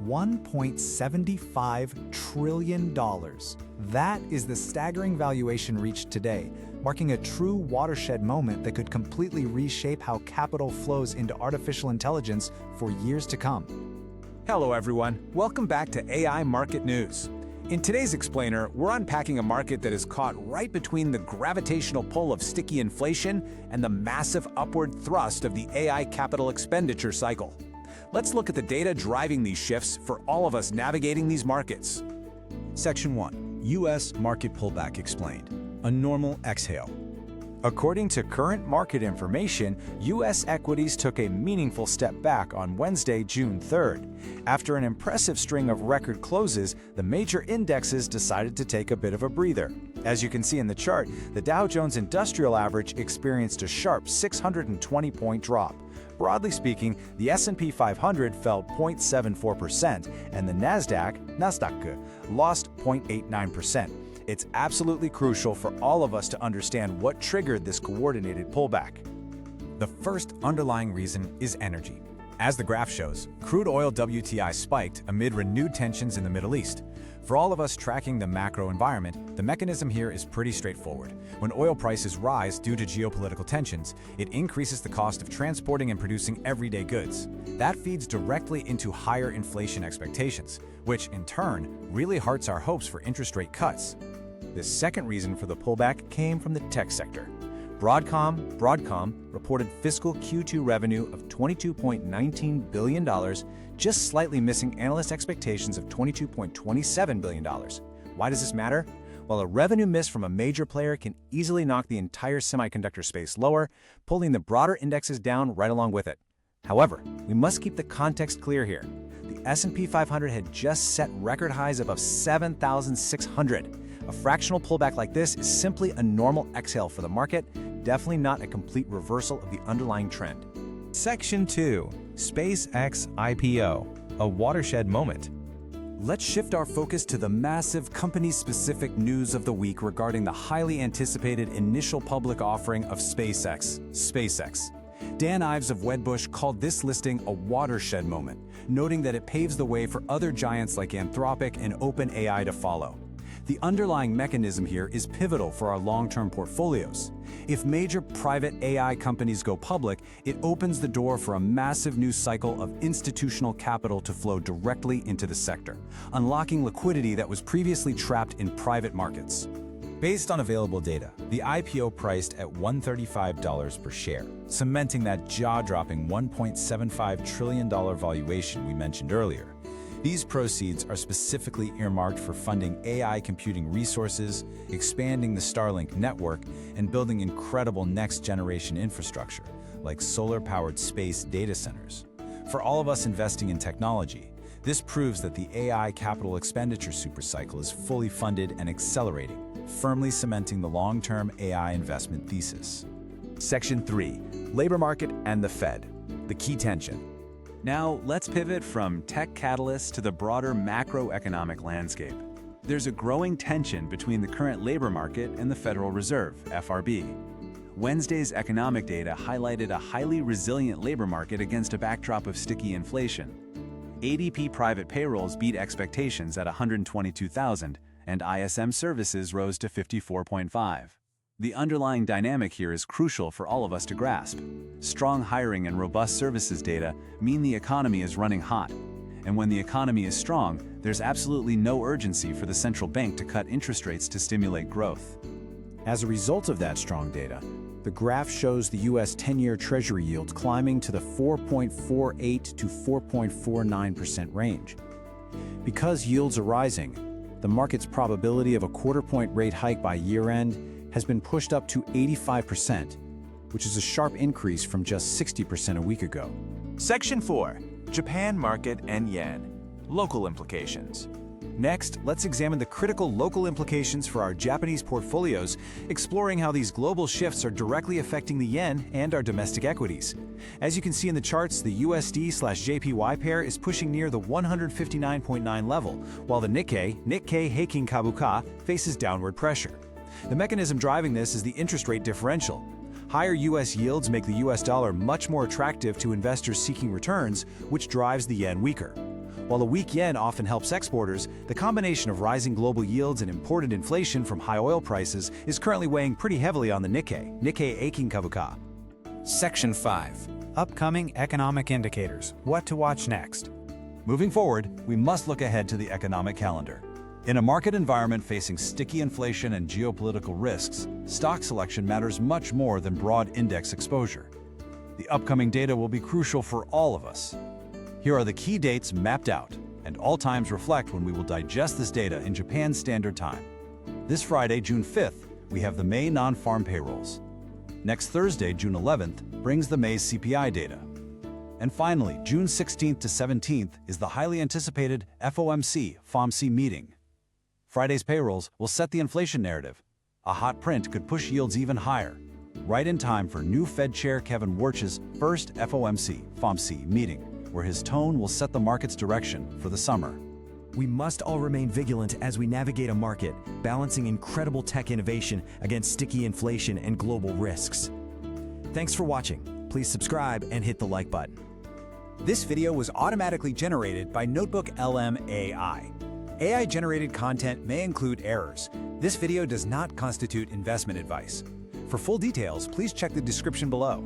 $1.75 trillion. That is the staggering valuation reached today, marking a true watershed moment that could completely reshape how capital flows into artificial intelligence for years to come. Hello everyone, welcome back to AI Market News. In today's explainer, we're unpacking a market that is caught right between the gravitational pull of sticky inflation and the massive upward thrust of the AI capital expenditure cycle. Let's look at the data driving these shifts for all of us navigating these markets. Section 1. U.S. Market Pullback Explained. A Normal Exhale. According to current market information, U.S. equities took a meaningful step back on Wednesday, June 3rd. After an impressive string of record closes, the major indexes decided to take a bit of a breather. As you can see in the chart, the Dow Jones Industrial Average experienced a sharp 620-point drop. Broadly speaking, the S&P 500 fell 0.74%, and the NASDAQ lost 0.89%. It's absolutely crucial for all of us to understand what triggered this coordinated pullback. The first underlying reason is energy. As the graph shows, crude oil WTI spiked amid renewed tensions in the Middle East. For all of us tracking the macro environment, the mechanism here is pretty straightforward. When oil prices rise due to geopolitical tensions, it increases the cost of transporting and producing everyday goods. That feeds directly into higher inflation expectations, which in turn really hurts our hopes for interest rate cuts. The second reason for the pullback came from the tech sector. Broadcom reported fiscal Q2 revenue of $22.19 billion, just slightly missing analyst expectations of $22.27 billion. Why does this matter? Well, a revenue miss from a major player can easily knock the entire semiconductor space lower, pulling the broader indexes down right along with it. However, we must keep the context clear here. The S&P 500 had just set record highs above 7,600. A fractional pullback like this is simply a normal exhale for the market, definitely not a complete reversal of the underlying trend. Section 2. SpaceX IPO, a watershed moment. Let's shift our focus to the massive company-specific news of the week regarding the highly anticipated initial public offering of SpaceX. Dan Ives of Wedbush called this listing a watershed moment, noting that it paves the way for other giants like Anthropic and OpenAI to follow. The underlying mechanism here is pivotal for our long-term portfolios. If major private AI companies go public, it opens the door for a massive new cycle of institutional capital to flow directly into the sector, unlocking liquidity that was previously trapped in private markets. Based on available data, the IPO priced at $135 per share, cementing that jaw-dropping $1.75 trillion valuation we mentioned earlier. These proceeds are specifically earmarked for funding AI computing resources, expanding the Starlink network, and building incredible next-generation infrastructure, like solar-powered space data centers. For all of us investing in technology, this proves that the AI capital expenditure supercycle is fully funded and accelerating, firmly cementing the long-term AI investment thesis. Section 3. Labor market and the Fed. The key tension. Now, let's pivot from tech catalysts to the broader macroeconomic landscape. There's a growing tension between the current labor market and the Federal Reserve, FRB. Wednesday's economic data highlighted a highly resilient labor market against a backdrop of sticky inflation. ADP private payrolls beat expectations at 122,000, and ISM Services rose to 54.5. The underlying dynamic here is crucial for all of us to grasp. Strong hiring and robust services data mean the economy is running hot. And when the economy is strong, there's absolutely no urgency for the central bank to cut interest rates to stimulate growth. As a result of that strong data, the graph shows the U.S. 10-year Treasury yields climbing to the 4.48 to 4.49% range. Because yields are rising, the market's probability of a quarter-point rate hike by year-end has been pushed up to 85%, which is a sharp increase from just 60% a week ago. Section 4. Japan market and yen. Local implications. Next, let's examine the critical local implications for our Japanese portfolios, exploring how these global shifts are directly affecting the yen and our domestic equities. As you can see in the charts, the USD/JPY pair is pushing near the 159.9 level, while the Nikkei Heikin Kabuka faces downward pressure. The mechanism driving this is the interest rate differential. Higher U.S. yields make the U.S. dollar much more attractive to investors seeking returns, which drives the yen weaker. While a weak yen often helps exporters, the combination of rising global yields and imported inflation from high oil prices is currently weighing pretty heavily on the Nikkei Eikin Kabuka. Section 5. Upcoming economic indicators. What to watch next? Moving forward, we must look ahead to the economic calendar. In a market environment facing sticky inflation and geopolitical risks, stock selection matters much more than broad index exposure. The upcoming data will be crucial for all of us. Here are the key dates mapped out, and all times reflect when we will digest this data in Japan's Standard Time. This Friday, June 5th, we have the May non-farm payrolls. Next Thursday, June 11th, brings the May's CPI data. And finally, June 16th to 17th is the highly anticipated FOMC meeting. Friday's payrolls will set the inflation narrative. A hot print could push yields even higher, right in time for new Fed Chair Kevin Warsh's first FOMC meeting, where his tone will set the market's direction for the summer. We must all remain vigilant as we navigate a market, balancing incredible tech innovation against sticky inflation and global risks. Thanks for watching. Please subscribe and hit the like button. This video was automatically generated by Notebook LM AI. AI-generated content may include errors. This video does not constitute investment advice. For full details, please check the description below.